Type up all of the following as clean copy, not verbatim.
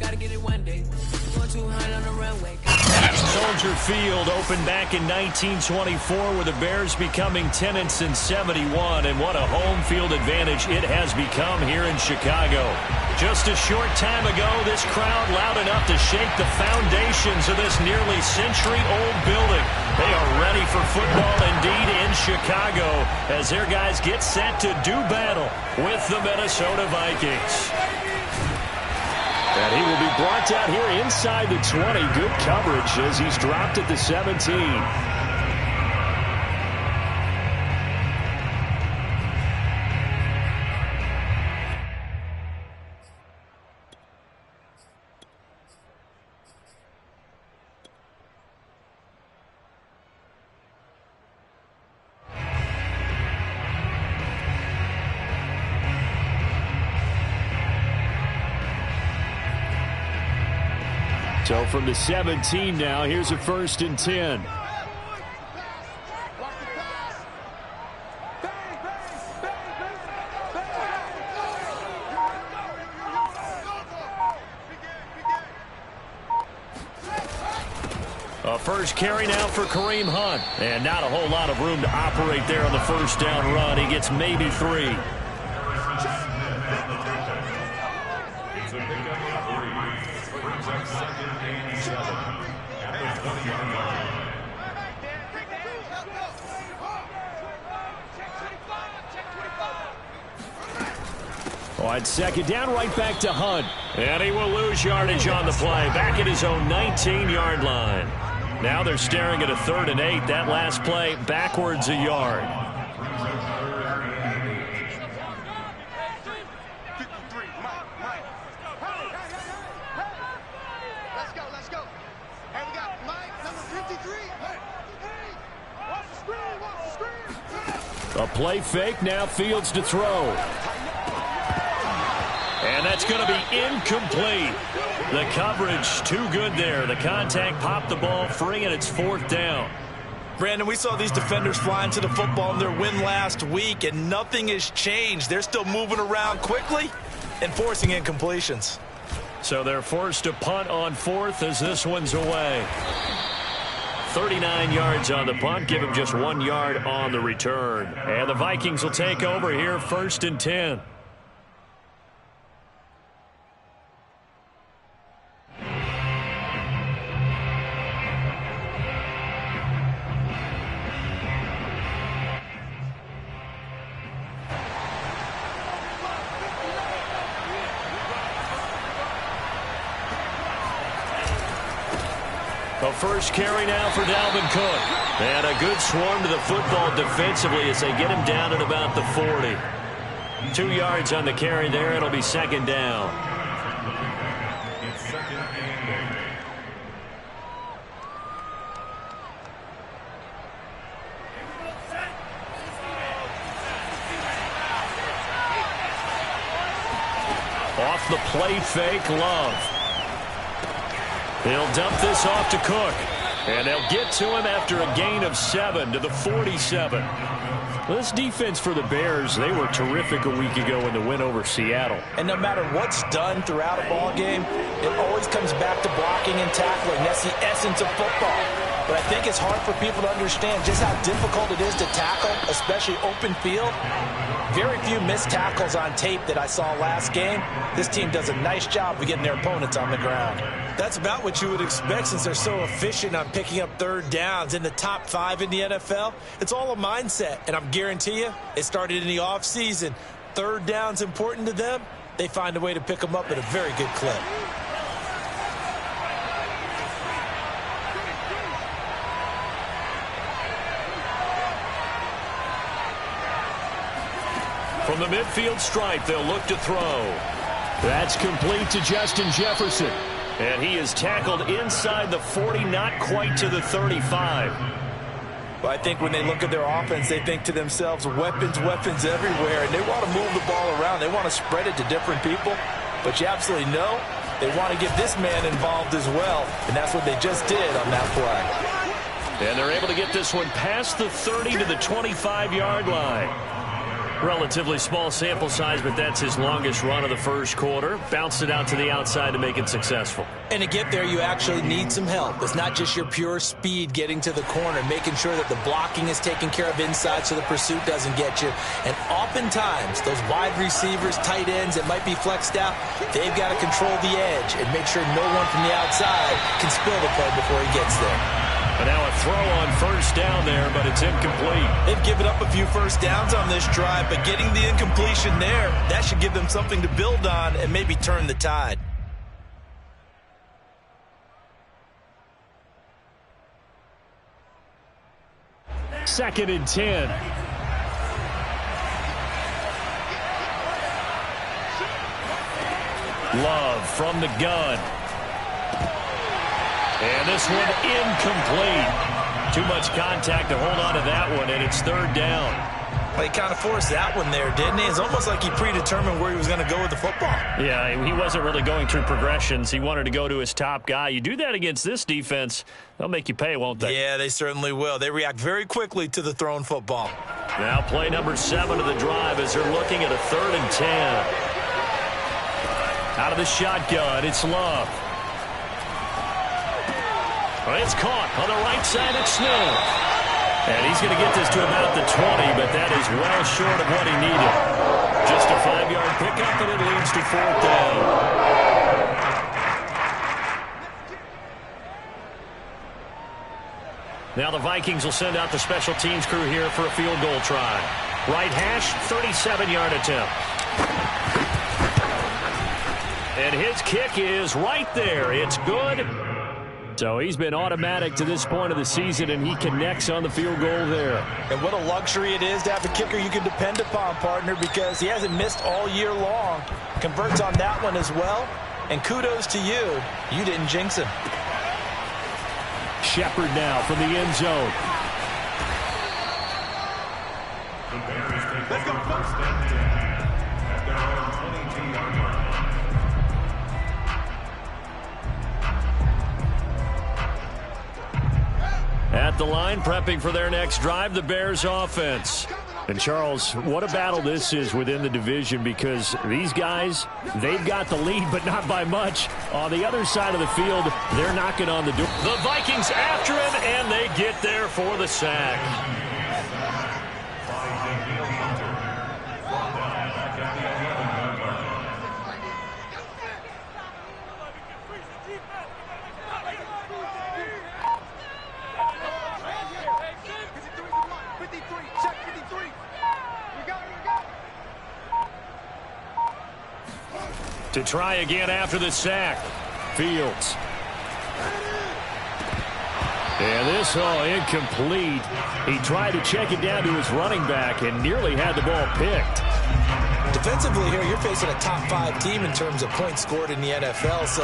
Gotta get it one day. Going too high on the runway. Soldier Field opened back in 1924 with the Bears becoming 10-71, and what a home field advantage it has become here in Chicago. Just a short time ago, this crowd loud enough to shake the foundations of this nearly century-old building. They are ready for football indeed in Chicago as their guys get set to do battle with the Minnesota Vikings. And he will be brought down here inside the 20. Good coverage as he's dropped at the 17. So from the 17 now, here's a 1st and 10. A first carry now for Kareem Hunt. And not a whole lot of room to operate there on the first down run. He gets maybe 3. On 2nd down, right back to Hunt. And he will lose yardage on the play. Back at his own 19-yard line. Now they're staring at a 3rd and 8. That last play backwards a yard. Let's go. Hey, we got Mike, number 53. Hey, watch the screen. A play fake, now Fields to throw. And that's going to be incomplete. The coverage too good there. The contact popped the ball free, and it's 4th down. Brandon, we saw these defenders flying to the football in their win last week, and nothing has changed. They're still moving around quickly and forcing incompletions. So they're forced to punt on 4th as this one's away. 39 yards on the punt. Give him just 1 yard on the return. And the Vikings will take over here 1st and 10. A first carry now for Dalvin Cook. And a good swarm to the football defensively as they get him down at about the 40. 2 yards on the carry there. It'll be 2nd down. Off the play fake, Love. He'll dump this off to Cook. And they'll get to him after a gain of 7 to the 47. This defense for the Bears, they were terrific a week ago in the win over Seattle. And no matter what's done throughout a ball game, it always comes back to blocking and tackling. That's the essence of football. But I think it's hard for people to understand just how difficult it is to tackle, especially open field. Very few missed tackles on tape that I saw last game. This team does a nice job of getting their opponents on the ground. That's about what you would expect since they're so efficient on picking up 3rd downs in the top 5 in the NFL. It's all a mindset, and I'm guarantee you it started in the offseason. 3rd down's important to them. They find a way to pick them up at a very good clip. From the midfield stripe, they'll look to throw. That's complete to Justin Jefferson. And he is tackled inside the 40, not quite to the 35. But I think when they look at their offense, they think to themselves, weapons everywhere. And they want to move the ball around. They want to spread it to different people. But you absolutely know they want to get this man involved as well. And that's what they just did on that play. And they're able to get this one past the 30 to the 25-yard line. Relatively small sample size, but that's his longest run of the first quarter. Bounced it out to the outside to make it successful. And to get there, you actually need some help. It's not just your pure speed getting to the corner, making sure that the blocking is taken care of inside so the pursuit doesn't get you. And oftentimes, those wide receivers, tight ends that might be flexed out, they've got to control the edge and make sure no one from the outside can spill the play before he gets there. And now a throw on first down there, but it's incomplete. They've given up a few first downs on this drive, but getting the incompletion there, that should give them something to build on and maybe turn the tide. Second and 10. Love from the gun. And this one incomplete. Too much contact to hold on to that one, and it's third down. Well, he kind of forced that one there, didn't he? It's almost like he predetermined where he was going to go with the football. Yeah, he wasn't really going through progressions. He wanted to go to his top guy. You do that against this defense, they'll make you pay, won't they? Yeah, they certainly will. They react very quickly to the thrown football. Now play number 7 of the drive as they're looking at a 3rd and 10. Out of the shotgun, it's Love. Well, it's caught on the right side of Smith. And he's going to get this to about the 20, but that is well short of what he needed. Just a 5-yard pickup, and it leads to 4th down. Now the Vikings will send out the special teams crew here for a field goal try. Right hash, 37-yard attempt. And his kick is right there. It's good. So he's been automatic to this point of the season, and he connects on the field goal there. And what a luxury it is to have a kicker you can depend upon, partner, because he hasn't missed all year long. Converts on that one as well. And kudos to you. You didn't jinx him. Shepard now from the end zone. Let's go, folks. At the line, prepping for their next drive, the Bears offense. And, Charles, what a battle this is within the division, because these guys, they've got the lead, but not by much. On the other side of the field, they're knocking on the door. The Vikings after him, and they get there for the sack. To try again after the sack. Fields. And this, incomplete. He tried to check it down to his running back and nearly had the ball picked. Defensively here, you're facing a top 5 team in terms of points scored in the NFL. So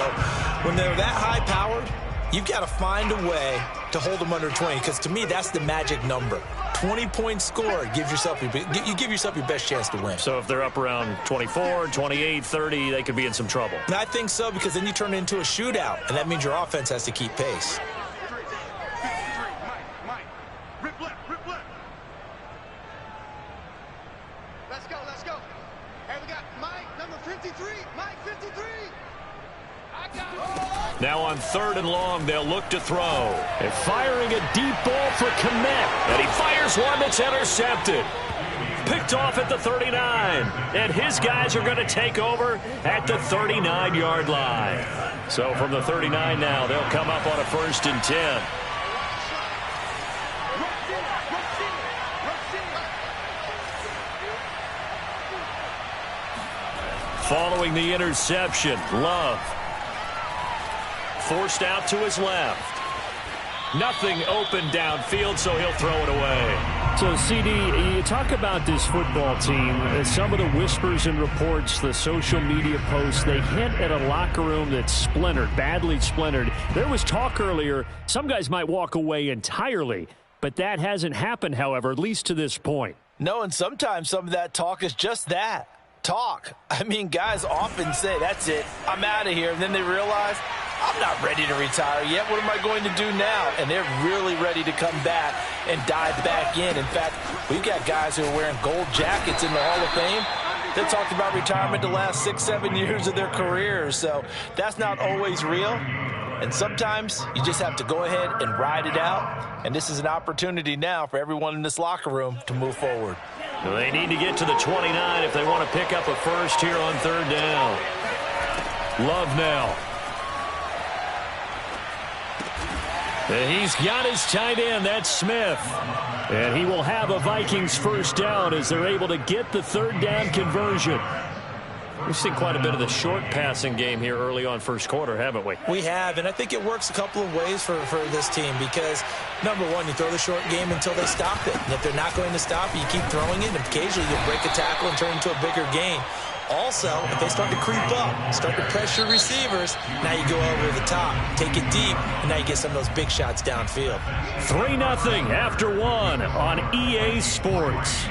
when they're that high-powered, you've got to find a way to hold them under 20, because to me, that's the magic number. 20 points scored, you give yourself your best chance to win. So if they're up around 24, 28, 30, they could be in some trouble. And I think so, because then you turn it into a shootout, and that means your offense has to keep pace. Mike. Rip left. Let's go. Hey, we got Mike, number 53. Mike, 53. I got it. Now on 3rd and long, they'll look to throw. And firing a deep ball for Kmet. And he fires one that's intercepted. Picked off at the 39. And his guys are going to take over at the 39-yard line. So from the 39 now, they'll come up on a 1st and 10. Following the interception, Love. Forced out to his left. Nothing open downfield, so he'll throw it away. So, CD, you talk about this football team. Some of the whispers and reports, the social media posts, they hint at a locker room that's splintered, badly splintered. There was talk earlier, some guys might walk away entirely, but that hasn't happened, however, at least to this point. No, and sometimes some of that talk is just that. Talk. I mean, guys often say, that's it, I'm out of here. And then they realize I'm not ready to retire yet. What am I going to do now? And they're really ready to come back and dive back in. In fact, we've got guys who are wearing gold jackets in the Hall of Fame. They talked about retirement the last 6-7 years of their careers. So that's not always real. And sometimes you just have to go ahead and ride it out. And this is an opportunity now for everyone in this locker room to move forward. They need to get to the 29 if they want to pick up a first here on third down. Love now. And he's got his tight end. That's Smith. And he will have a Vikings first down as they're able to get the third down conversion. We've seen quite a bit of the short passing game here early on first quarter, haven't we? We have, and I think it works a couple of ways for this team because, number one, you throw the short game until they stop it. And if they're not going to stop it, you keep throwing it, and occasionally you'll break a tackle and turn into a bigger gain. Also, if they start to creep up, start to pressure receivers, now you go over the top, take it deep, and now you get some of those big shots downfield. 3-0 after one on EA Sports.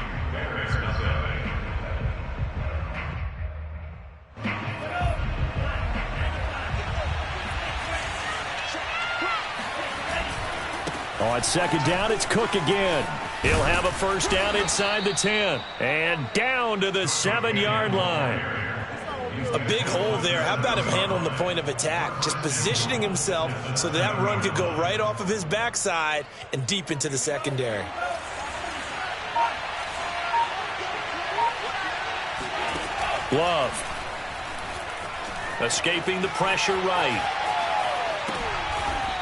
On second down, it's Cook again. He'll have a first down inside the 10. And down to the 7-yard line. A big hole there. How about him handling the point of attack? Just positioning himself so that run could go right off of his backside and deep into the secondary. Love. Escaping the pressure right.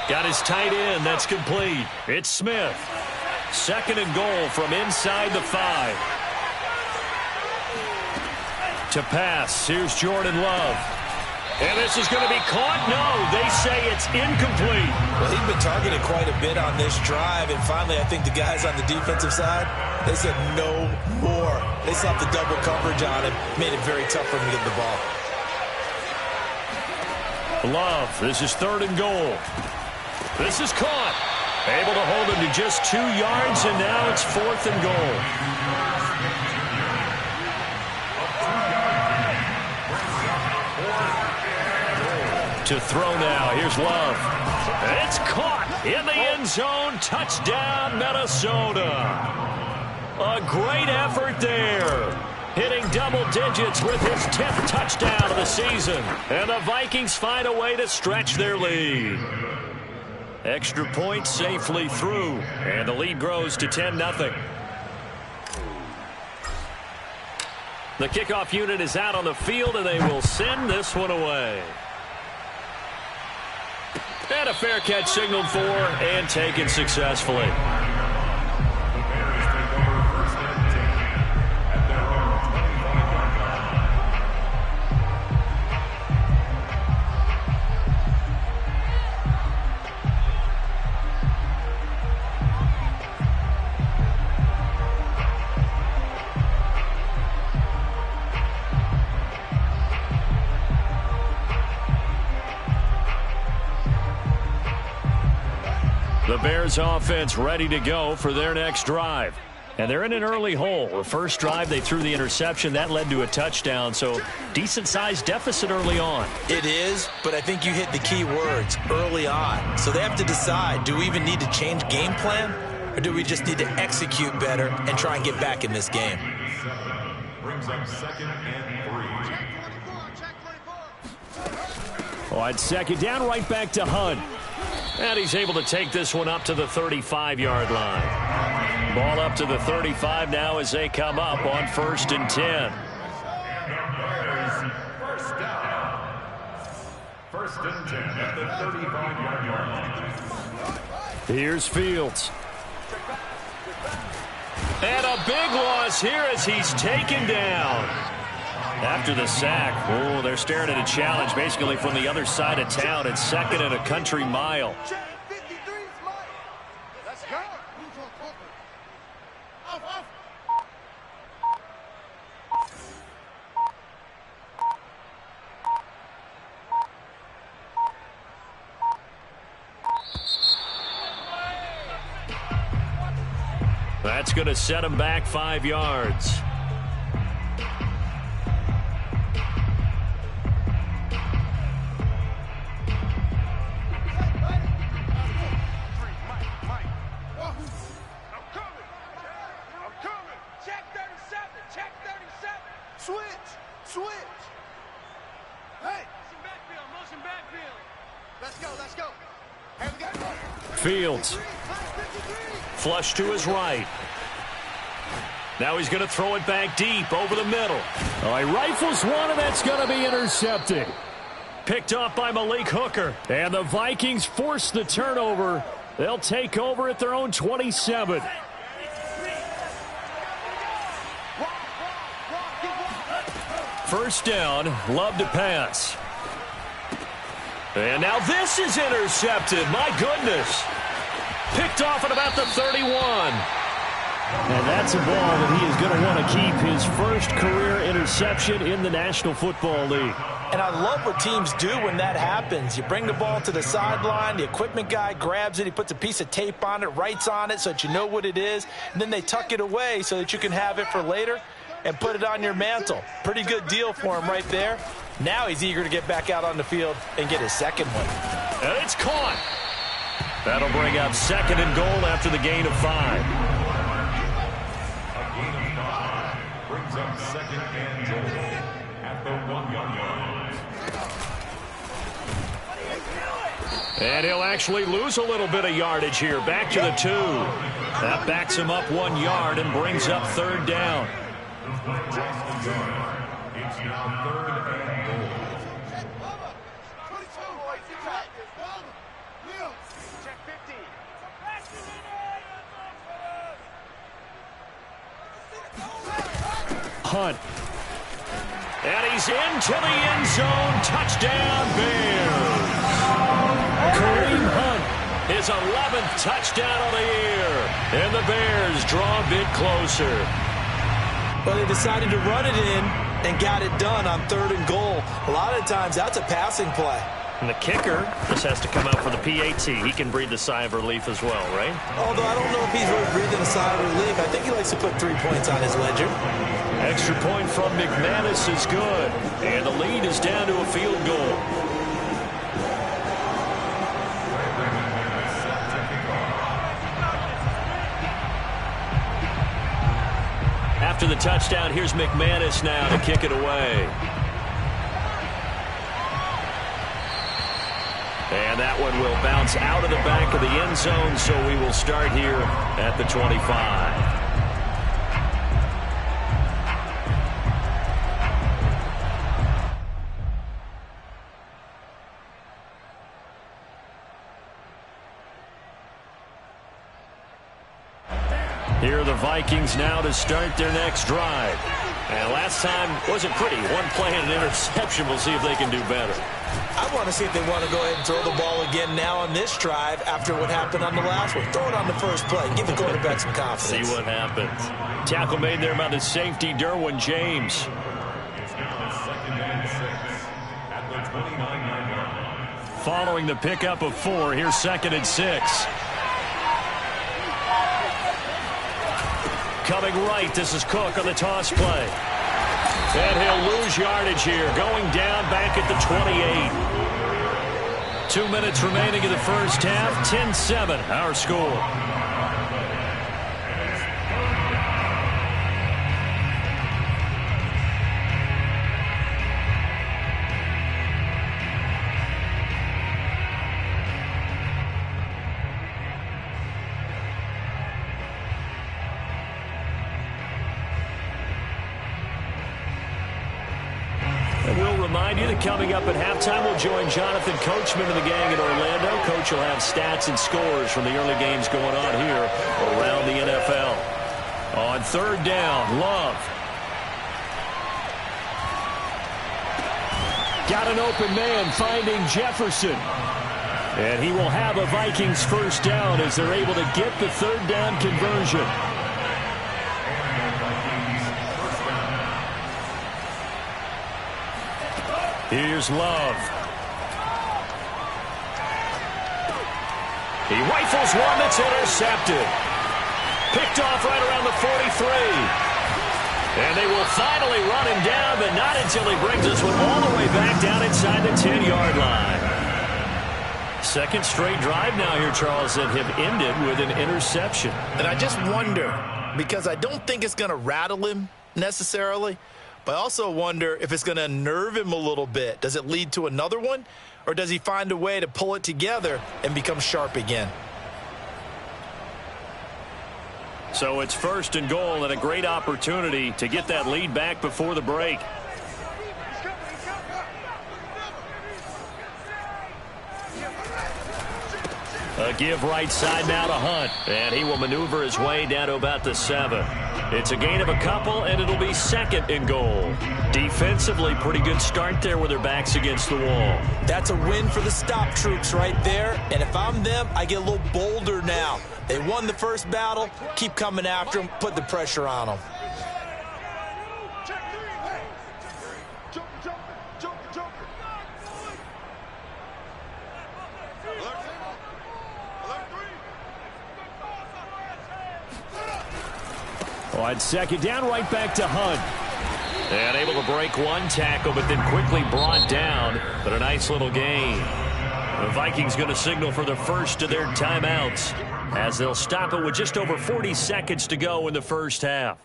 Got his tight end. That's complete. It's Smith. Second and goal from inside the 5. To pass. Here's Jordan Love. And this is going to be caught. No, they say it's incomplete. Well, he's been targeted quite a bit on this drive. And finally, I think the guys on the defensive side, they said no more. They slapped the double coverage on him. Made it very tough for him to get the ball. Love. This is third and goal. This is caught. Able to hold him to just 2 yards, and now it's fourth and goal. To throw now. Here's Love. And it's caught in the end zone. Touchdown, Minnesota. A great effort there. Hitting double digits with his 10th touchdown of the season. And the Vikings find a way to stretch their lead. Extra point safely through, and the lead grows to 10-0. The kickoff unit is out on the field, and they will send this one away. And a fair catch signaled for and taken successfully. The Bears offense ready to go for their next drive. And they're in an early hole. The first drive, they threw the interception. That led to a touchdown, so decent-sized deficit early on. It is, but I think you hit the key words, early on. So they have to decide, do we even need to change game plan, or do we just need to execute better and try and get back in this game? Brings up second and 3. On second down, right back to Hunt. And he's able to take this one up to the 35-yard line. Ball up to the 35 now as they come up on 1st and 10. First down. 1st and 10 at the 35-yard line. Here's Fields. And a big loss here as he's taken down. After the sack, oh, they're staring at a challenge basically from the other side of town. It's second and a country mile. Let's go. That's going to set him back 5 yards. Let's go, let's go. Hey, we got one. Fields. Flush to his right. Now he's going to throw it back deep over the middle. Oh, he rifles one, and that's going to be intercepted. Picked off by Malik Hooker. And the Vikings force the turnover. They'll take over at their own 27. First down, Love to pass. And now this is intercepted. My goodness. Picked off at about the 31. And that's a ball that he is going to want to keep, his first career interception in the National Football League. And I love what teams do when that happens. You bring the ball to the sideline, the equipment guy grabs it, he puts a piece of tape on it, writes on it so that you know what it is, and then they tuck it away so that you can have it for later and put it on your mantle. Pretty good deal for him right there. Now he's eager to get back out on the field and get his second one. And it's caught. That'll bring up second and goal after the gain of 5. A gain of 5 brings up second and goal at the 1-yard line. And he'll actually lose a little bit of yardage here. Back to the 2. That backs him up 1 yard and brings up third down. It's now third and goal. Check 50. Hunt. And he's into the end zone. Touchdown, Bears. Kareem Hunt, his 11th touchdown of the year. And the Bears draw a bit closer. Well, they decided to run it in and got it done on third and goal. A lot of times that's a passing play. And the kicker just has to come out for the PAT. He can breathe a sigh of relief as well, right? Although I don't know if he's really breathing a sigh of relief. I think he likes to put 3 points on his ledger. Extra point from McManus is good. And the lead is down to a field goal. After the touchdown, here's McManus now to kick it away. And that one will bounce out of the back of the end zone, so we will start here at the 25. Here are the Vikings now to start their next drive. And last time wasn't pretty. One play and an interception. We'll see if they can do better. I want to see if they want to go ahead and throw the ball again now on this drive after what happened on the last one. Throw it on the first play. Give the quarterback some confidence. See what happens. Tackle made there by the safety, Derwin James. It's now second and 6 at the 29-yard line. Following the pickup of 4, here's second and 6. Coming right, this is Cook on the toss play. And he'll lose yardage here, going down back at the 28. 2 minutes remaining in the first half, 10-7, our score. Remind you that coming up at halftime, we'll join Jonathan Coachman and the gang in Orlando. Coach will have stats and scores from the early games going on here around the NFL. On third down, Love. Got an open man finding Jefferson. And he will have a Vikings first down as they're able to get the third down conversion. Here's Love. He rifles one that's intercepted. Picked off right around the 43. And they will finally run him down, but not until he brings this one all the way back down inside the 10-yard line. Second straight drive now here, Charles, that have ended with an interception. And I just wonder, because I don't think it's going to rattle him necessarily, but I also wonder if it's going to unnerve him a little bit. Does it lead to another one? or does he find a way to pull it together and become sharp again? So it's 1st and goal and a great opportunity to get that lead back before the break. A give right side now to Hunt, and he will maneuver his way down to about the 7. It's a gain of a couple, and it'll be 2nd and goal. Defensively, pretty good start there with their backs against the wall. That's a win for the stop troops right there, and if I'm them, I get a little bolder now. They won the first battle, keep coming after them, put the pressure on them. On 2nd down, right back to Hunt. And able to break one tackle, but then quickly brought down. But a nice little gain. The Vikings going to signal for the first of their timeouts as they'll stop it with just over 40 seconds to go in the first half.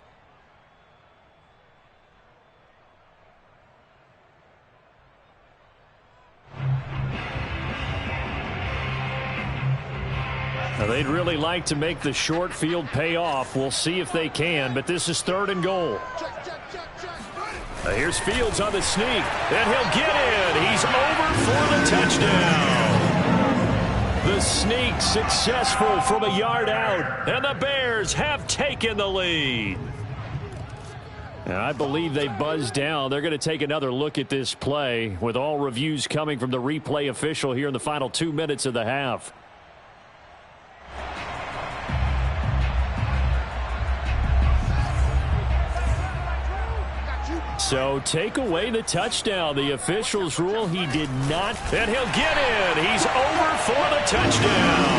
Now, they'd really like to make the short field pay off. We'll see if they can, but this is 3rd and goal. Here's Fields on the sneak, and he'll get in. He's over for the touchdown. The sneak successful from a yard out, and the Bears have taken the lead. And I believe they buzzed down. They're going to take another look at this play with all reviews coming from the replay official here in the final 2 minutes of the half. So take away the touchdown. The officials rule he did not. And he'll get in. He's over for the touchdown.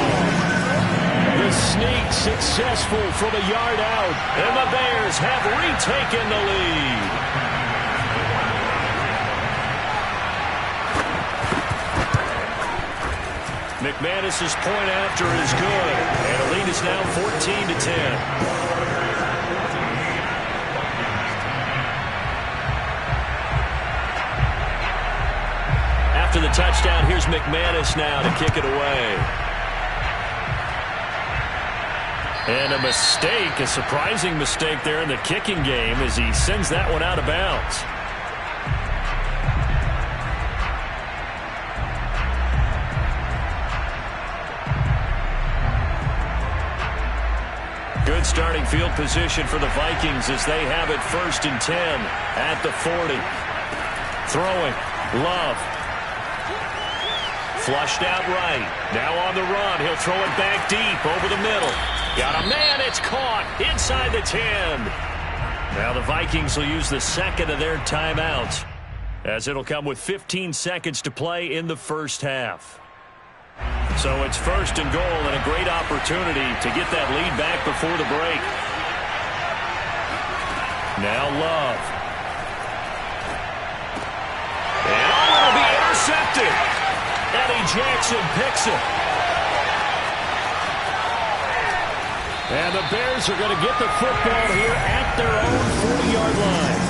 The sneak successful from a yard out. And the Bears have retaken the lead. McManus's point after is good. And the lead is now 14-10. After the touchdown, here's McManus now to kick it away. And a mistake, a surprising mistake there in the kicking game as he sends that one out of bounds. Good starting field position for the Vikings as they have it 1st and 10 at the 40. Throwing, Love. Flushed out right. Now on the run. He'll throw it back deep over the middle. Got a man. It's caught inside the 10. Now the Vikings will use the 2nd of their timeouts as it'll come with 15 seconds to play in the first half. So it's 1st and goal and a great opportunity to get that lead back before the break. Now Love. And it'll be intercepted. Eddie Jackson picks it. And the Bears are going to get the football here at their own 40-yard line.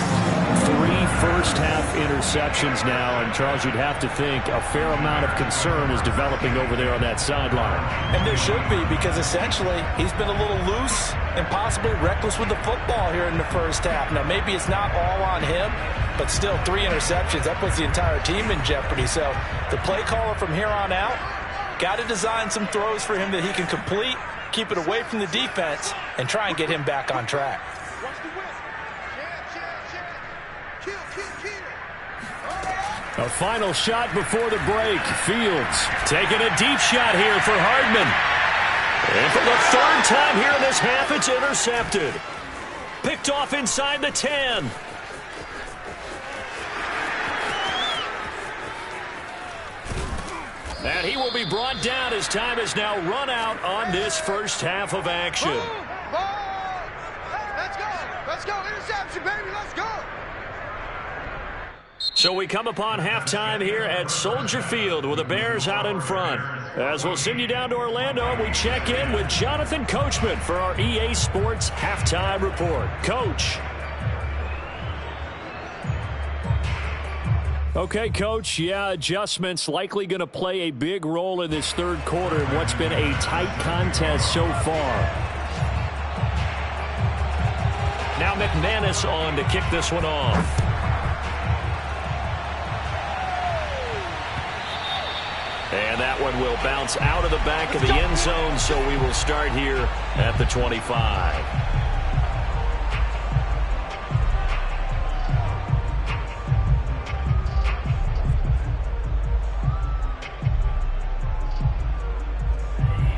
3 first-half interceptions now, and Charles, you'd have to think a fair amount of concern is developing over there on that sideline. And there should be, because essentially he's been a little loose and possibly reckless with the football here in the first half. Now, maybe it's not all on him, but still 3 interceptions. That puts the entire team in jeopardy. So the play caller from here on out got to design some throws for him that he can complete, keep it away from the defense, and try and get him back on track. A final shot before the break. Fields taking a deep shot here for Hardman. And for the 3rd time here in this half, it's intercepted. Picked off inside the 10. And he will be brought down as time has now run out on this first half of action. Let's go. Let's go. Interception, baby. Let's go. So we come upon halftime here at Soldier Field with the Bears out in front. As we'll send you down to Orlando, we check in with Jonathan Coachman for our EA Sports Halftime Report. Coach. Okay, Coach, yeah, adjustments likely going to play a big role in this third quarter in what's been a tight contest so far. Now McManus on to kick this one off. And that one will bounce out of the back of the end zone, so we will start here at the 25.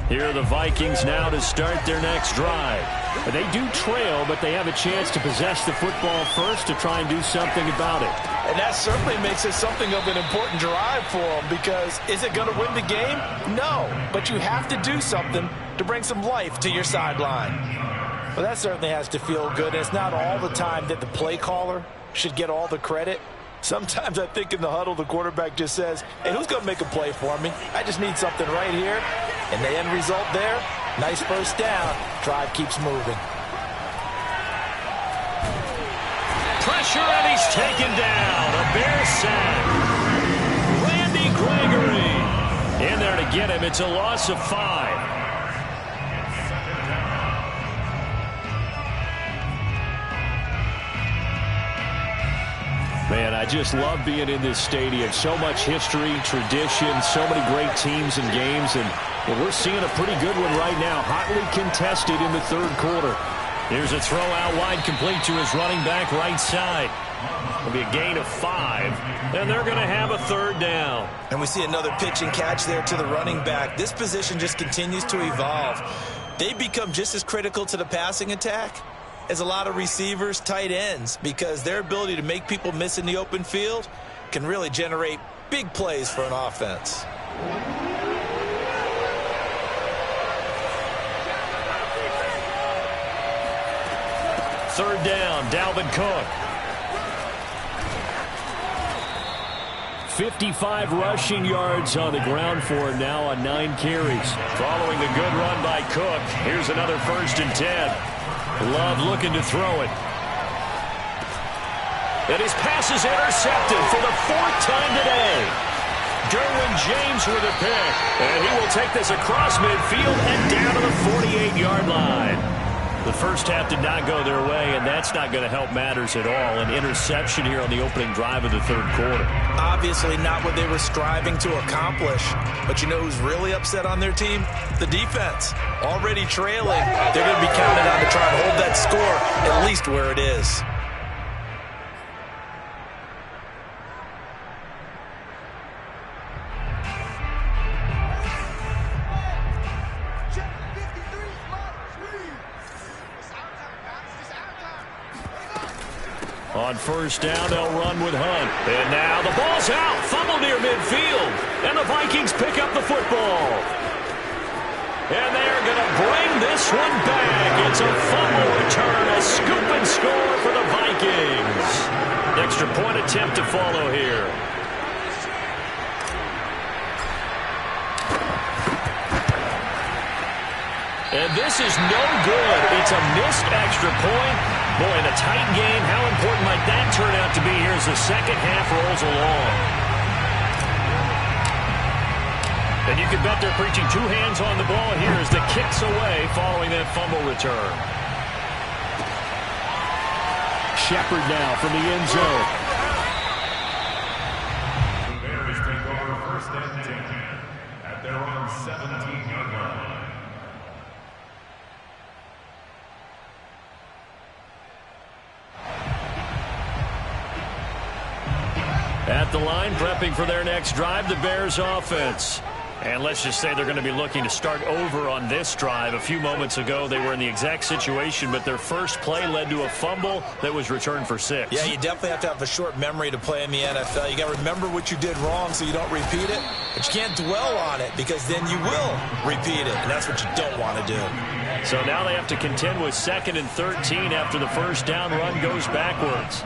Here are the Vikings now to start their next drive. They do trail, but they have a chance to possess the football first to try and do something about it. And that certainly makes it something of an important drive for them, because is it going to win the game? No, but you have to do something to bring some life to your sideline. Well, that certainly has to feel good, and it's not all the time that the play caller should get all the credit. Sometimes I think in the huddle, the quarterback just says, hey, who's going to make a play for me? I just need something right here. And the end result there, nice first down. Drive keeps moving. Pressure, and he's taken down. A Bear sack. Randy Gregory in there to get him. It's a loss of 5. Man, I just love being in this stadium. So much history, tradition, so many great teams and games, and we're seeing a pretty good one right now. Hotly contested in the third quarter. Here's a throw out wide, complete to his running back right side. It'll be a gain of 5, and they're going to have a third down. And we see another pitch and catch there to the running back. This position just continues to evolve. They become just as critical to the passing attack as a lot of receivers, tight ends, because their ability to make people miss in the open field can really generate big plays for an offense. Third down, Dalvin Cook. 55 rushing yards on the ground for him now on 9 carries. Following the good run by Cook, here's another 1st and 10. Love looking to throw it. And his pass is intercepted for the 4th time today. Derwin James with a pick. And he will take this across midfield and down to the 48-yard line. The first half did not go their way, and that's not going to help matters at all. An interception here on the opening drive of the third quarter. Obviously not what they were striving to accomplish. But you know who's really upset on their team? The defense. Already trailing. They're going to be counted on to try and hold that score at least where it is. On first down, they'll run with Hunt. And now the ball's out. Fumble near midfield. And the Vikings pick up the football. And they're going to bring this one back. It's a fumble return, a scoop and score for the Vikings. Extra point attempt to follow here. And this is no good. It's a missed extra point. Boy, in a tight game, how important might that turn out to be here as the second half rolls along? And you can bet they're preaching 2 hands on the ball here as the kick's away following that fumble return. Shepard now from the end zone. The Bears take over 1st and 10 at their own 17-yard line. At the line, prepping for their next drive, the Bears offense. And let's just say they're going to be looking to start over on this drive. A few moments ago, they were in the exact situation, but their first play led to a fumble that was returned for 6. Yeah, you definitely have to have a short memory to play in the NFL. You got to remember what you did wrong so you don't repeat it, but you can't dwell on it because then you will repeat it, and that's what you don't want to do. So now they have to contend with 2nd and 13 after the first down run goes backwards.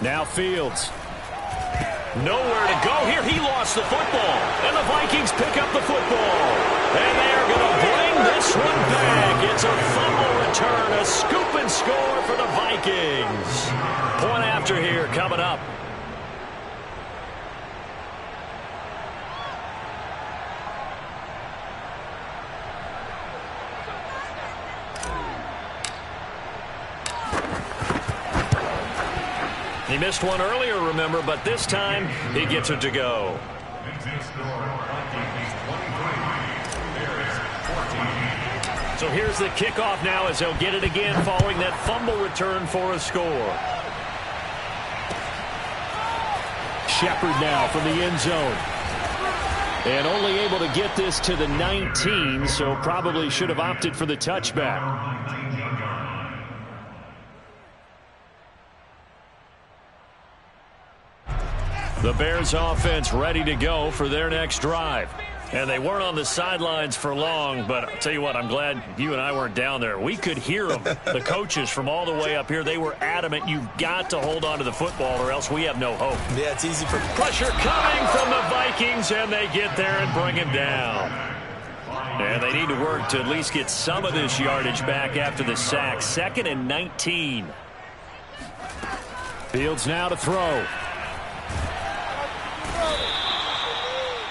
Now Fields. Nowhere to go here. He lost the football. And the Vikings pick up the football. And they are going to bring this one back. It's a fumble return. A scoop and score for the Vikings. Point after here coming up. He missed one earlier, remember, but this time he gets it to go. So here's the kickoff now as they'll get it again following that fumble return for a score. Shepard now from the end zone. And only able to get this to the 19, so probably should have opted for the touchback. The Bears offense ready to go for their next drive. And they weren't on the sidelines for long, but I'll tell you what, I'm glad you and I weren't down there. We could hear them, the coaches from all the way up here. They were adamant, you've got to hold on to the football or else we have no hope. Yeah, it's easy for pressure coming from the Vikings, and they get there and bring him down. And they need to work to at least get some of this yardage back after the sack. 2nd and 19. Fields now to throw.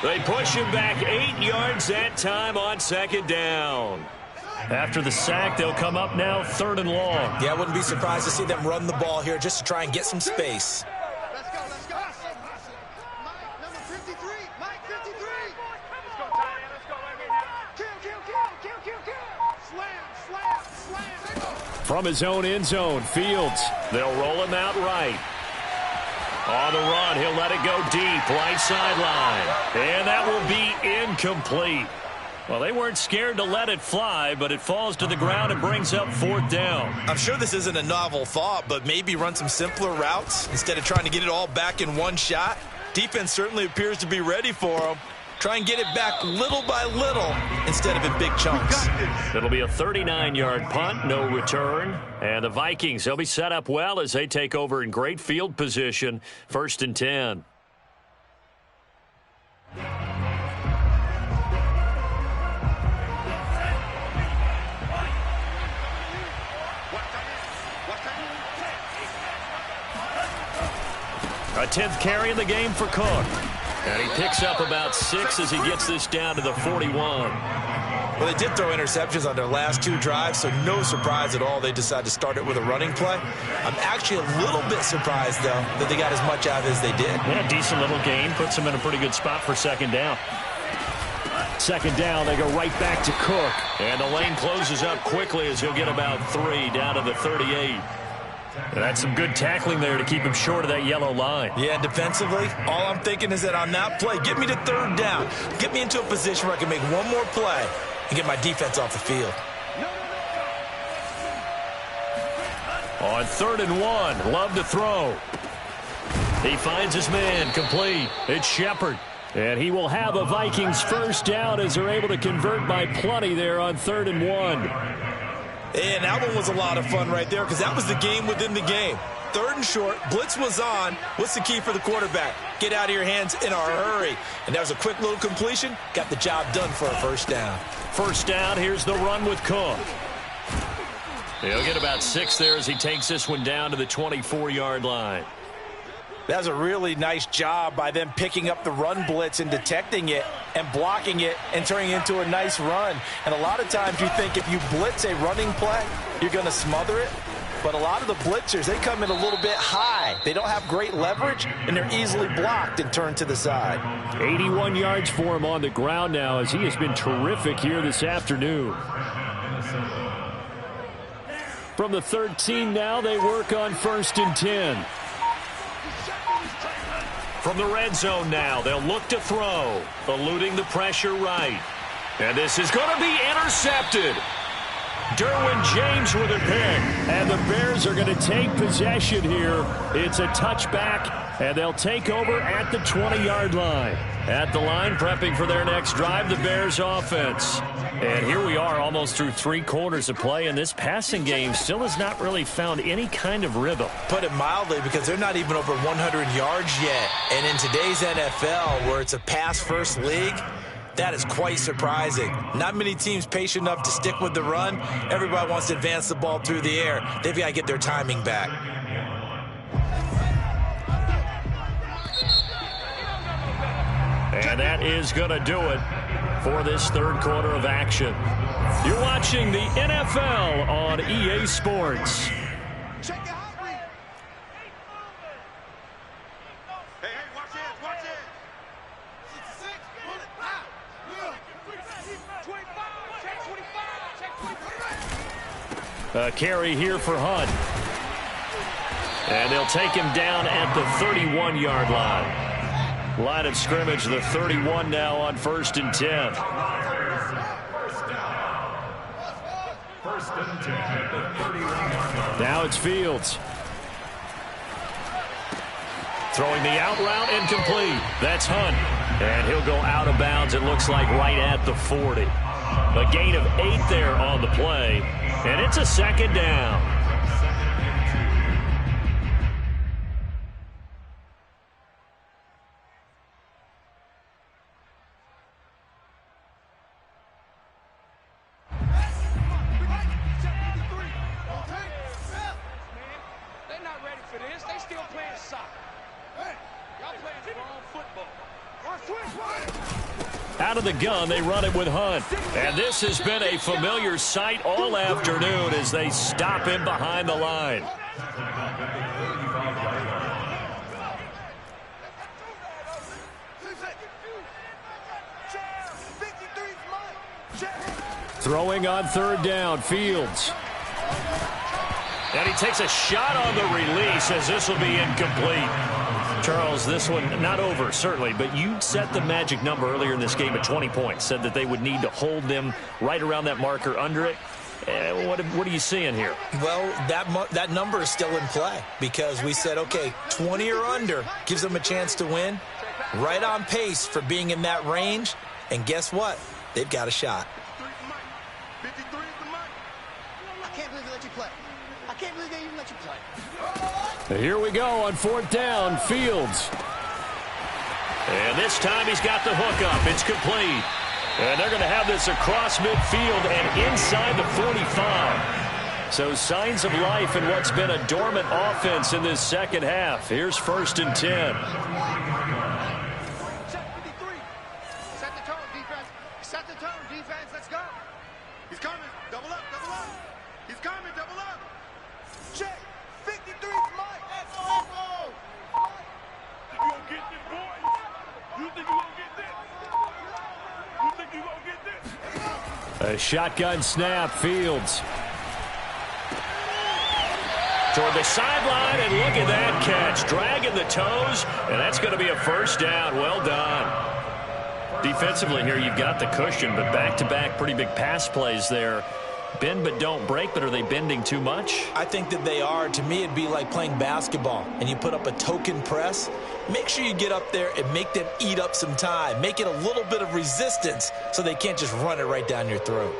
They push him back 8 yards that time on 2nd down. After the sack, they'll come up now 3rd and long. Yeah, I wouldn't be surprised to see them run the ball here just to try and get some space. Let's go, let's go. Mike, number 53. Mike, 53. Let's go, Tony. Let's go. Kill. Slam. From his own end zone, Fields. They'll roll him out right. On the run, he'll let it go deep, right sideline. And that will be incomplete. Well, they weren't scared to let it fly, but it falls to the ground and brings up 4th down. I'm sure this isn't a novel thought, but maybe run some simpler routes instead of trying to get it all back in one shot. Defense certainly appears to be ready for them. Try and get it back little by little instead of in big chunks. It'll be a 39-yard punt, no return. And the Vikings, they'll be set up well as they take over in great field position. 1st and 10. A 10th carry in the game for Cook. And he picks up about 6 as he gets this down to the 41. Well, they did throw interceptions on their last 2 drives, so no surprise at all they decided to start it with a running play. I'm actually a little bit surprised, though, that they got as much out of it as they did. Yeah, decent little gain. Puts them in a pretty good spot for 2nd down. 2nd down, they go right back to Cook. And the lane closes up quickly as he'll get about 3 down to the 38. And that's some good tackling there to keep him short of that yellow line. Yeah, defensively, all I'm thinking is that on that play, get me to 3rd down. Get me into a position where I can make one more play and get my defense off the field. On 3rd and 1, Love to throw. He finds his man, complete. It's Shepard. And he will have a Vikings 1st down as they're able to convert by plenty there on 3rd and 1. And that one was a lot of fun right there because that was the game within the game. 3rd and short, blitz was on. What's the key for the quarterback? Get out of your hands in a hurry. And that was a quick little completion. Got the job done for a 1st down. 1st down, here's the run with Cook. He'll get about 6 there as he takes this one down to the 24-yard line. That was a really nice job by them picking up the run blitz and detecting it and blocking it and turning it into a nice run. And a lot of times you think if you blitz a running play, you're going to smother it. But a lot of the blitzers, they come in a little bit high. They don't have great leverage, and they're easily blocked and turned to the side. 81 yards for him on the ground now as he has been terrific here this afternoon. From the 13 now, they work on 1st and 10. From the red zone now, they'll look to throw, eluding the pressure right. And this is going to be intercepted. Derwin James with a pick. And the Bears are going to take possession here. It's a touchback, and they'll take over at the 20-yard line. At the line, prepping for their next drive, the Bears offense. And here we are almost through 3 quarters of play, and this passing game still has not really found any kind of rhythm. Put it mildly, because they're not even over 100 yards yet. And in today's NFL, where it's a pass-first league, that is quite surprising. Not many teams patient enough to stick with the run. Everybody wants to advance the ball through the air. They've got to get their timing back. And that is going to do it for this third quarter of action. You're watching the NFL on EA Sports. Check your hot read. Hey, watch it, watch it. 66, pull it out. 25, check 25, check 25. A carry here for Hunt. And they'll take him down at the 31-yard line. Line of scrimmage, the 31 now on 1st and 10. First and 10 at the 31-yard line. Now it's Fields. Throwing the out route, incomplete. That's Hunt. And he'll go out of bounds, it looks like, right at the 40. A gain of 8 there on the play. And it's a second down. Out of the gun, they run it with Hunt. And this has been a familiar sight all afternoon as they stop him behind the line. Throwing on 3rd down, Fields. And he takes a shot on the release as this will be incomplete. Charles, this one not over, certainly, but you set the magic number earlier in this game at 20 points, said that they would need to hold them right around that marker under it. What are you seeing here? Well, that number is still in play because we said, okay, 20 or under gives them a chance to win. Right on pace for being in that range. And guess what? They've got a shot. 53 is the money. I can't believe they let you play. I can't believe they even let you play. Here we go on 4th down, Fields. And this time he's got the hook up. It's complete. And they're going to have this across midfield and inside the 45. So signs of life in what's been a dormant offense in this second half. Here's 1st and 10. Check 53. Set the tone, defense. Set the tone, defense. Let's go. He's coming. Double up, double up. He's coming, double up. Check. 53 is mine. You gonna get this, boy? You think you gonna get this? You think you gonna get this? A shotgun snap, Fields. Toward the sideline, and look at that catch. Dragging the toes, and that's going to be a 1st down. Well done. Defensively here, you've got the cushion, but back-to-back pretty big pass plays there. Bend but don't break, but are they bending too much? I think that they are. To me, it'd be like playing basketball, and you put up a token press. Make sure you get up there and make them eat up some time. Make it a little bit of resistance so they can't just run it right down your throat.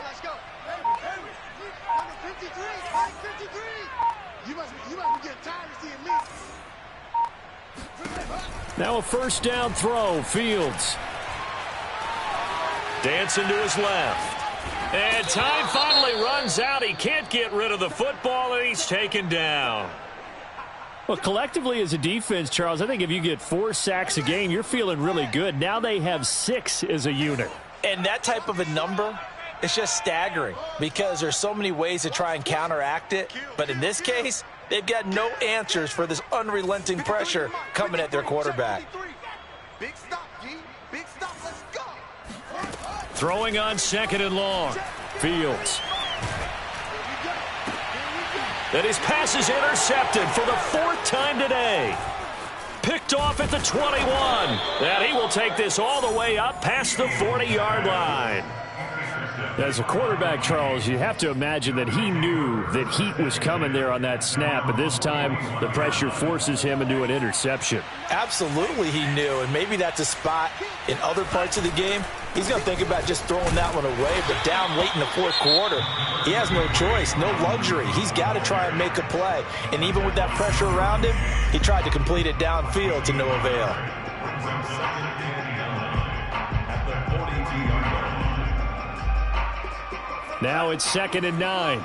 Let's go. Number 53, Mike 53. You must be getting tired of seeing me. Now a 1st down throw, Fields. Dancing to his left. And time finally runs out. He can't get rid of the football, and he's taken down. Well, collectively as a defense, Charles, I think if you get 4 sacks a game, you're feeling really good. Now they have 6 as a unit. And that type of a number, it's just staggering because there's so many ways to try and counteract it. But in this case, they've got no answers for this unrelenting pressure coming at their quarterback. Big stop, G. Big stop. Let's go. Throwing on 2nd and long. Fields. And his pass is intercepted for the 4th time today. Picked off at the 21. And he will take this all the way up past the 40-yard line. As a quarterback, Charles, you have to imagine that he knew that heat was coming there on that snap, but this time the pressure forces him into an interception. Absolutely he knew, and maybe that's a spot in other parts of the game. He's going to think about just throwing that one away, but down late in the 4th quarter, he has no choice, no luxury. He's got to try and make a play, and even with that pressure around him, he tried to complete it downfield to no avail. Now it's 2nd and 9.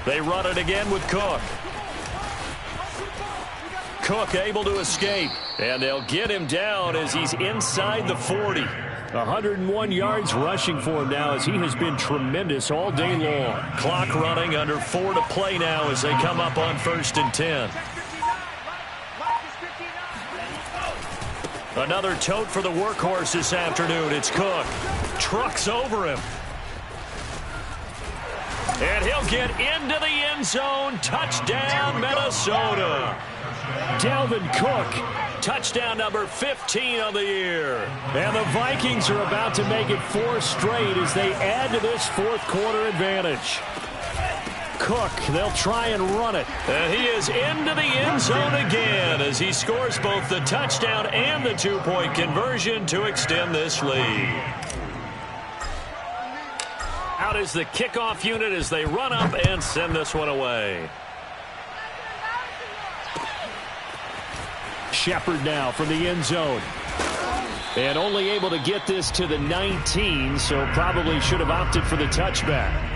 They run it again with Cook. Cook able to escape, and they'll get him down as he's inside the 40. 101 yards rushing for him now as he has been tremendous all day long. Clock running, under 4 to play now as they come up on 1st and 10. Another tote for the workhorse this afternoon. It's Cook. Trucks over him. And he'll get into the end zone. Touchdown, Minnesota. Dalvin Cook. Touchdown number 15 of the year. And the Vikings are about to make it 4 straight as they add to this 4th quarter advantage. Cook, they'll try and run it. And he is into the end zone again as he scores both the touchdown and the 2-point conversion to extend this lead. Out is the kickoff unit as they run up and send this one away. Shepard now from the end zone. And only able to get this to the 19, so probably should have opted for the touchback.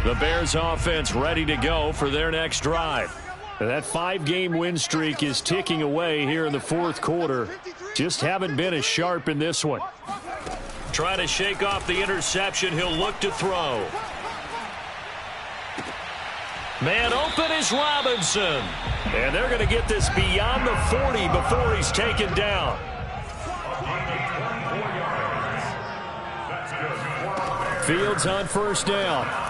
The Bears offense ready to go for their next drive. That 5-game win streak is ticking away here in the 4th quarter. Just haven't been as sharp in this one. Trying to shake off the interception. He'll look to throw. Man open is Robinson. And they're going to get this beyond the 40 before he's taken down. Fields on 1st down.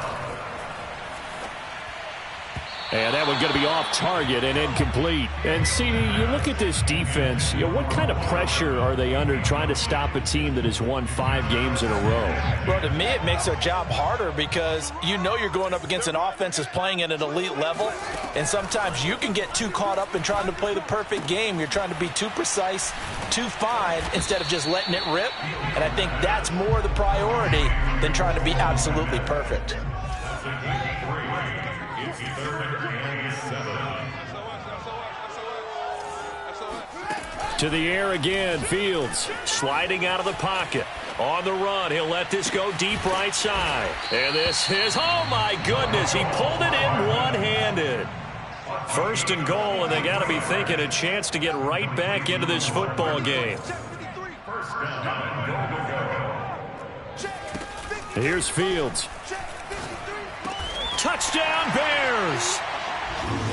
And that one's going to be off target and incomplete. And, CD, you look at this defense, what kind of pressure are they under trying to stop a team that has won 5 games in a row? Well, to me, it makes their job harder because you know you're going up against an offense that's playing at an elite level. And sometimes you can get too caught up in trying to play the perfect game. You're trying to be too precise, too fine, instead of just letting it rip. And I think that's more the priority than trying to be absolutely perfect. To the air again, Fields. Sliding out of the pocket. On the run, he'll let this go deep right side. And this is, oh my goodness, he pulled it in one-handed. 1st and goal, and they got to be thinking a chance to get right back into this football game. Here's Fields. Touchdown, Bears!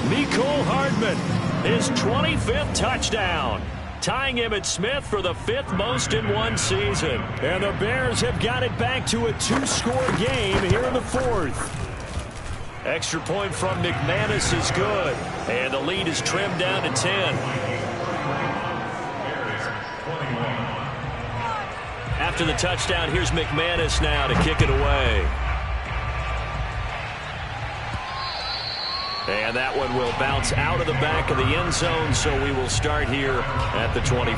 Mecole Hardman, his 25th touchdown. Tying Emmitt Smith for the 5th most in one season. And the Bears have got it back to a 2-score game here in the 4th. Extra point from McManus is good. And the lead is trimmed down to 10. After the touchdown, here's McManus now to kick it away. And that one will bounce out of the back of the end zone, so we will start here at the 25.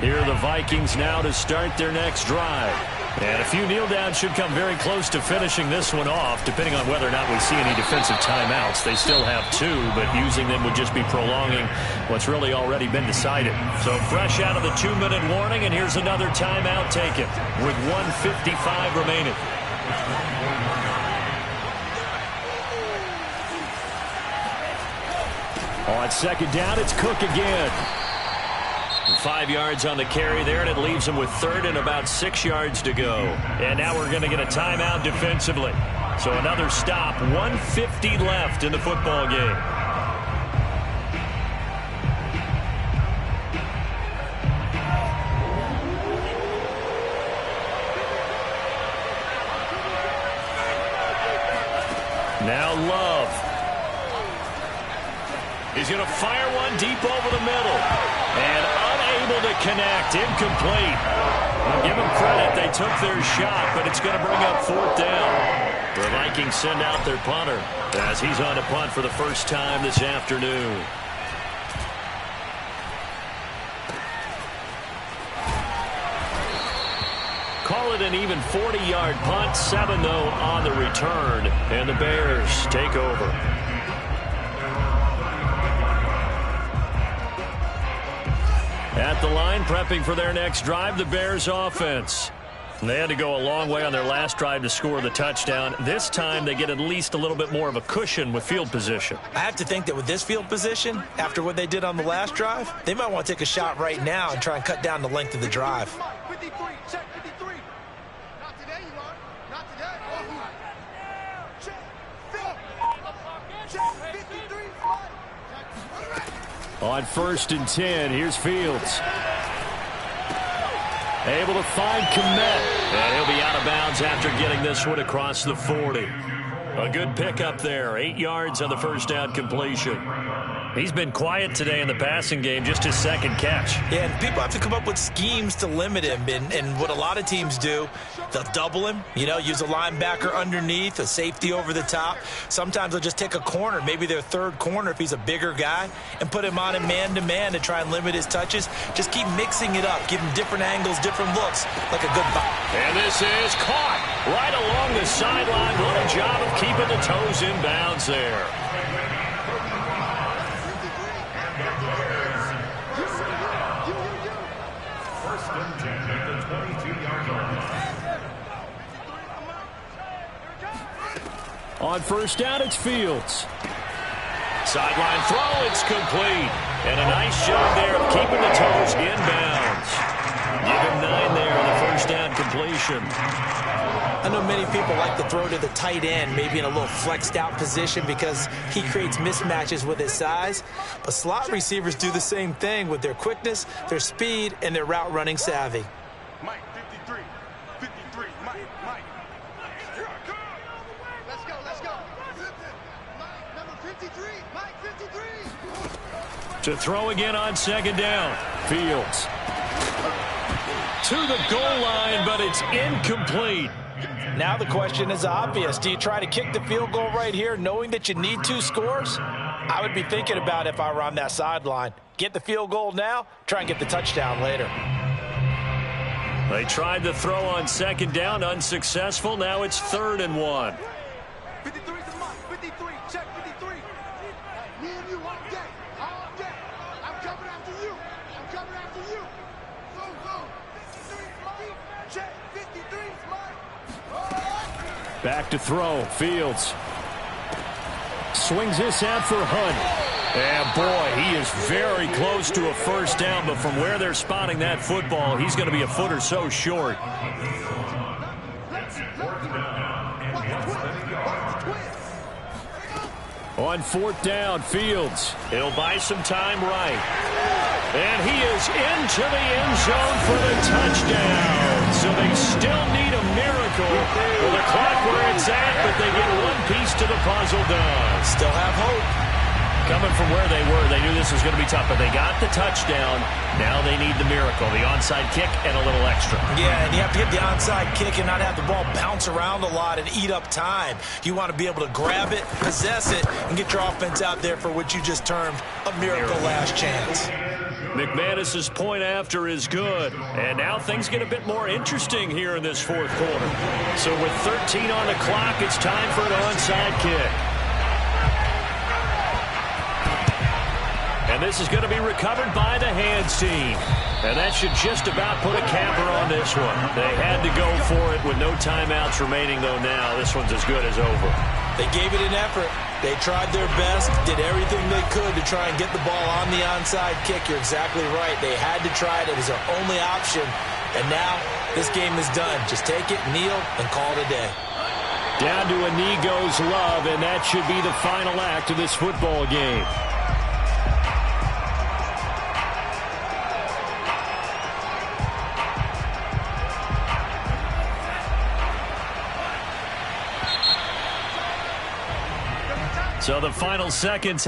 Here are the Vikings now to start their next drive. And a few kneel downs should come very close to finishing this one off, depending on whether or not we see any defensive timeouts. They still have 2, but using them would just be prolonging what's really already been decided. So fresh out of the 2-minute warning, and here's another timeout taken with 1:55 remaining. On 2nd down, it's Cook again. 5 yards on the carry there, and it leaves them with 3rd and about 6 yards to go. And now we're going to get a timeout defensively. So another stop, 1:50 left in the football game. Now Love. He's going to fire one deep over the middle. And unable to connect. Incomplete. I'll give them credit. They took their shot, but it's going to bring up 4th down. The Vikings send out their punter as he's on a punt for the first time this afternoon. Call it an even 40-yard punt. 7, though, on the return. And the Bears take over. At the line, prepping for their next drive, the Bears offense. They had to go a long way on their last drive to score the touchdown. This time, they get at least a little bit more of a cushion with field position. I have to think that with this field position, after what they did on the last drive, they might want to take a shot right now and try and cut down the length of the drive. 53, check 53. Not today, you are. Not today. Check 53. On 1st and 10, here's Fields. Able to find Kmet. And he'll be out of bounds after getting this one across the 40. A good pickup there. 8 yards on the first down completion. He's been quiet today in the passing game, just his 2nd catch. Yeah, and people have to come up with schemes to limit him. And what a lot of teams do, they'll double him, use a linebacker underneath, a safety over the top. Sometimes they'll just take a corner, maybe their 3rd corner if he's a bigger guy, and put him on a man-to-man to try and limit his touches. Just keep mixing it up, give him different angles, different looks, like a good bite. And this is caught right along the sideline. What a job of keeping the toes in bounds there. On 1st down, it's Fields. Sideline throw, it's complete. And a nice job there of keeping the toes in bounds. Give him 9 there on the 1st down completion. I know many people like to throw to the tight end, maybe in a little flexed out position because he creates mismatches with his size. But slot receivers do the same thing with their quickness, their speed, and their route running savvy. Mike, 53. 53. Mike. Here I come. Let's go. Mike, number 53. Mike, 53. To throw again on 2nd down. Fields. To the goal line, but it's incomplete. Now the question is obvious. Do you try to kick the field goal right here knowing that you need 2 scores? I would be thinking about it if I were on that sideline. Get the field goal now, try and get the touchdown later. They tried the throw on 2nd down, unsuccessful. Now it's 3rd and 1. 53 to Mike. 53. Check 53. Me and you all day. All day. I'm coming after you. Go. 53 Mike. Check 53 Mike. Back to throw. Fields. Swings this out for Hunt. And, boy, he is very close to a 1st down, but from where they're spotting that football, he's going to be a foot or so short. On 4th down, Fields. He'll buy some time right. And he is into the end zone for the touchdown. So they still need a miracle with the clock where it's at, but they get one piece to the puzzle done. Still have hope. Coming from where they were, they knew this was going to be tough, but they got the touchdown. Now they need the miracle, the onside kick and a little extra. Yeah, and you have to get the onside kick and not have the ball bounce around a lot and eat up time. You want to be able to grab it, possess it, and get your offense out there for what you just termed a miracle last chance. McManus's point after is good. And now things get a bit more interesting here in this 4th quarter. So with 13 on the clock, it's time for an onside kick. And this is going to be recovered by the hands team. And that should just about put a capper on this one. They had to go for it with no timeouts remaining, though now. This one's as good as over. They gave it an effort. They tried their best, did everything they could to try and get the ball on the onside kick. You're exactly right. They had to try it. It was their only option. And now this game is done. Just take it, kneel, and call it a day. Down to a knee goes Love, and that should be the final act of this football game. So the final seconds